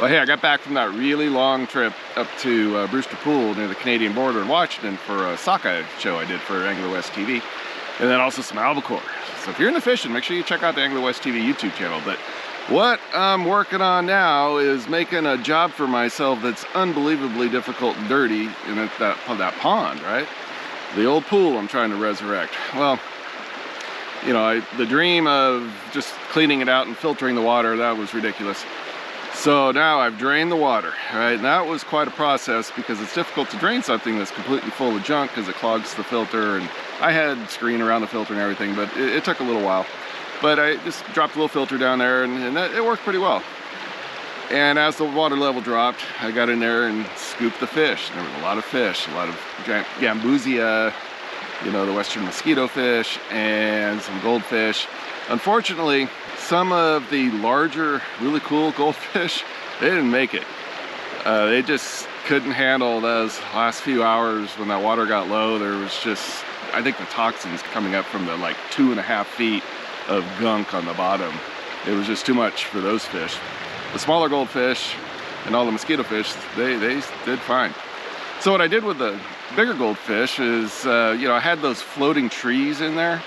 Well, hey, I got back from that really long trip up to Brewster Pool near the Canadian border in Washington for a sockeye show I did for Angler West TV, and then also some albacore. So if you're into fishing, make sure you check out the Angler West TV YouTube channel. But what I'm working on now is making a job for myself that's unbelievably difficult and dirty in that pond, right? The old pool I'm trying to resurrect. Well, you know, the dream of just cleaning it out and filtering the water, that was ridiculous. So now I've drained the water, right? And that was quite a process because it's difficult to drain something that's completely full of junk because it clogs the filter, and I had screen around the filter and everything, but it took a little while. But I just dropped a little filter down there, and it worked pretty well. And as the water level dropped, I got in there and scooped the fish. There was a lot of fish, a lot of Gambusia, you know, the western mosquito fish, and some goldfish. Unfortunately, some of the larger, really cool goldfish, they didn't make it. They just couldn't handle those last few hours when that water got low. There was just, I think the toxins coming up from the like 2.5 feet of gunk on the bottom. It was just too much for those fish. The smaller goldfish and all the mosquito fish, they did fine. So what I did with the bigger goldfish is, you know, I had those floating trees in there.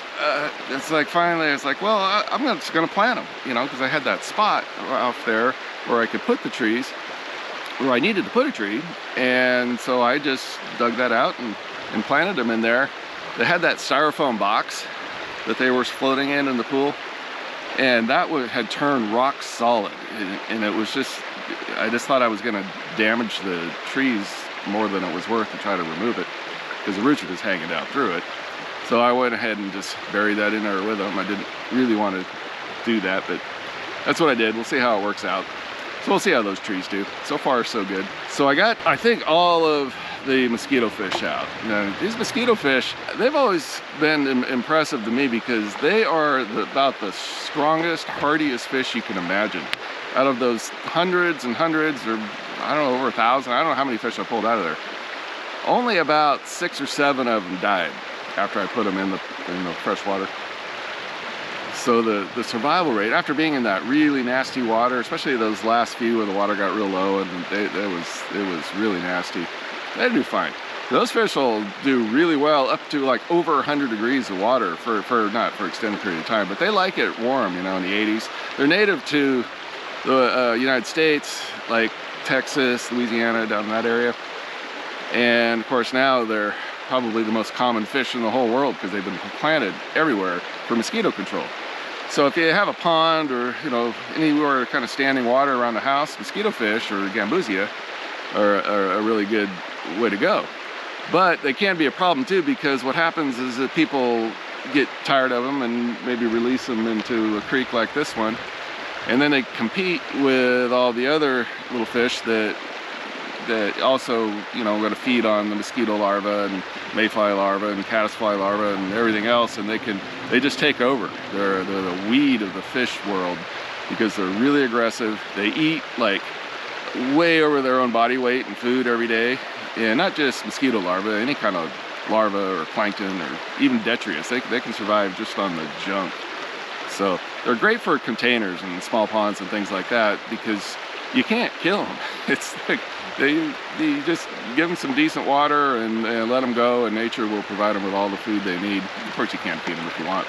It's like finally, it's like, well, I'm just gonna plant them, you know, because I had that spot off there where I could put the trees, where I needed to put a tree. And so I just dug that out and planted them in there. They had that styrofoam box that they were floating in the pool. And that had turned rock solid. And it was just, I just thought I was gonna damage the trees more than it was worth to try to remove it, because the roots were just hanging down through it. So I went ahead and just buried that in there with them. I didn't really want to do that, but that's what I did. We'll see how it works out. So we'll see how those trees do. So far, so good. So I got, I think, all of the mosquito fish out. Now, these mosquito fish, they've always been impressive to me because they are about the strongest, hardiest fish you can imagine. Out of those hundreds and hundreds, or I don't know, over 1,000, I don't know how many fish I pulled out of there, only about 6 or 7 of them died after I put them in the fresh water. So the survival rate, after being in that really nasty water, especially those last few where the water got real low and it was really nasty, they do fine. Those fish will do really well up to like over 100 degrees of water not for extended period of time, but they like it warm, you know, in the 80s. They're native to the United States, like Texas, Louisiana, down in that area. And of course now they're probably the most common fish in the whole world because they've been planted everywhere for mosquito control. So if you have a pond or, you know, anywhere kind of standing water around the house, mosquito fish or Gambusia are a really good way to go. But they can be a problem too, because what happens is that people get tired of them and maybe release them into a creek like this one, and then they compete with all the other little fish that also, you know, going to feed on the mosquito larvae and mayfly larvae and caddisfly larvae and everything else, and they just take over. They're the weed of the fish world because they're really aggressive. They eat like way over their own body weight in food every day, and not just mosquito larvae, any kind of larva or plankton or even detritus. They can survive just on the junk. So they're great for containers and small ponds and things like that because you can't kill them. It's like you just give them some decent water and let them go, and nature will provide them with all the food they need. Of course, you can't feed them if you want,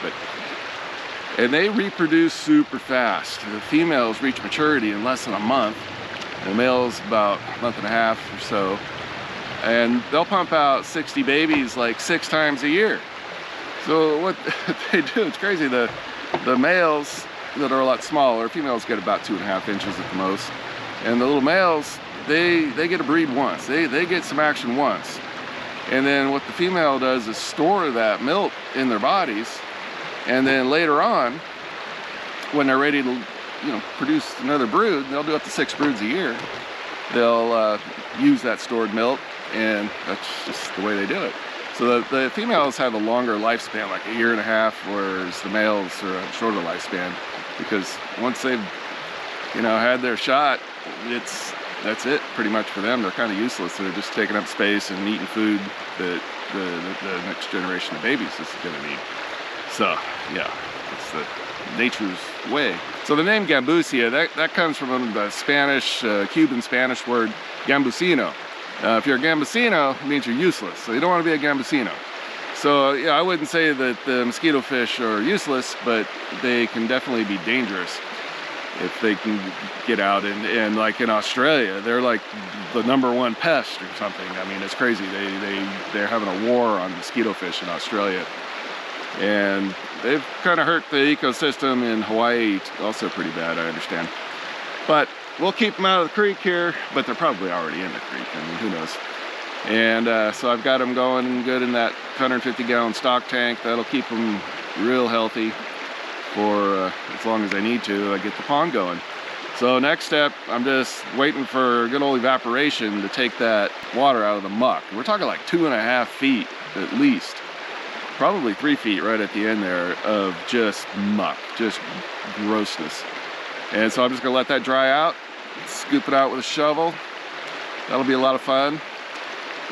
and they reproduce super fast. The females reach maturity in less than a month, and the males about a month and a half or so, and they'll pump out 60 babies like 6 times a year. So what they do, it's crazy. The males that are a lot smaller, females get about 2.5 inches at the most, and the little males, they get to breed once. They get some action once, and then what the female does is store that milk in their bodies, and then later on, when they're ready to, you know, produce another brood, they'll do up to 6 broods a year. They'll use that stored milk, and that's just the way they do it. So the females have a longer lifespan, like 1.5 years, whereas the males are a shorter lifespan, because once they've, you know, had their shot, that's it pretty much for them. They're kind of useless. They're just taking up space and eating food that the next generation of babies is going to need. So yeah, nature's way. So the name Gambusia, that comes from the Spanish, Cuban Spanish word gambusino. If you're a gambusino, it means you're useless, so you don't want to be a gambusino. So yeah, I wouldn't say that the mosquito fish are useless, but they can definitely be dangerous if they can get out. And like in Australia, they're like the #1 pest or something. I mean, it's crazy. They're having a war on mosquito fish in Australia. And they've kind of hurt the ecosystem in Hawaii also pretty bad, I understand. But we'll keep them out of the creek here, but they're probably already in the creek. I mean, who knows? And so I've got them going good in that 150-gallon stock tank. That'll keep them real healthy for as long as I need to get the pond going. So next step, I'm just waiting for good old evaporation to take that water out of the muck. We're talking like 2.5 feet at least. Probably 3 feet right at the end there of just muck, just grossness. And so I'm just gonna let that dry out, scoop it out with a shovel. That'll be a lot of fun.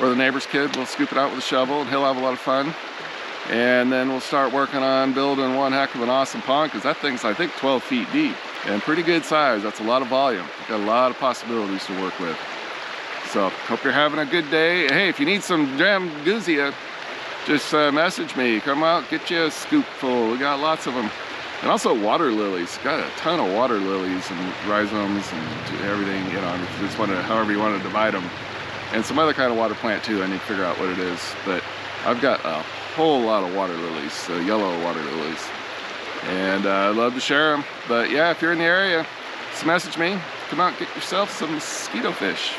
Or the neighbor's kid will scoop it out with a shovel and he'll have a lot of fun. And then we'll start working on building one heck of an awesome pond, because that thing's, I think, 12 feet deep and pretty good size. That's a lot of volume. Got a lot of possibilities to work with. So hope you're having a good day. Hey, if you need some Gambusia, just message me. Come out, get you a scoopful. We got lots of them. And also water lilies. Got a ton of water lilies and rhizomes and everything, you know, just however you want to divide them. And some other kind of water plant too. I need to figure out what it is. But I've got a whole lot of water lilies, yellow water lilies. And I'd love to share them. But yeah, if you're in the area, just message me. Come out and get yourself some mosquito fish.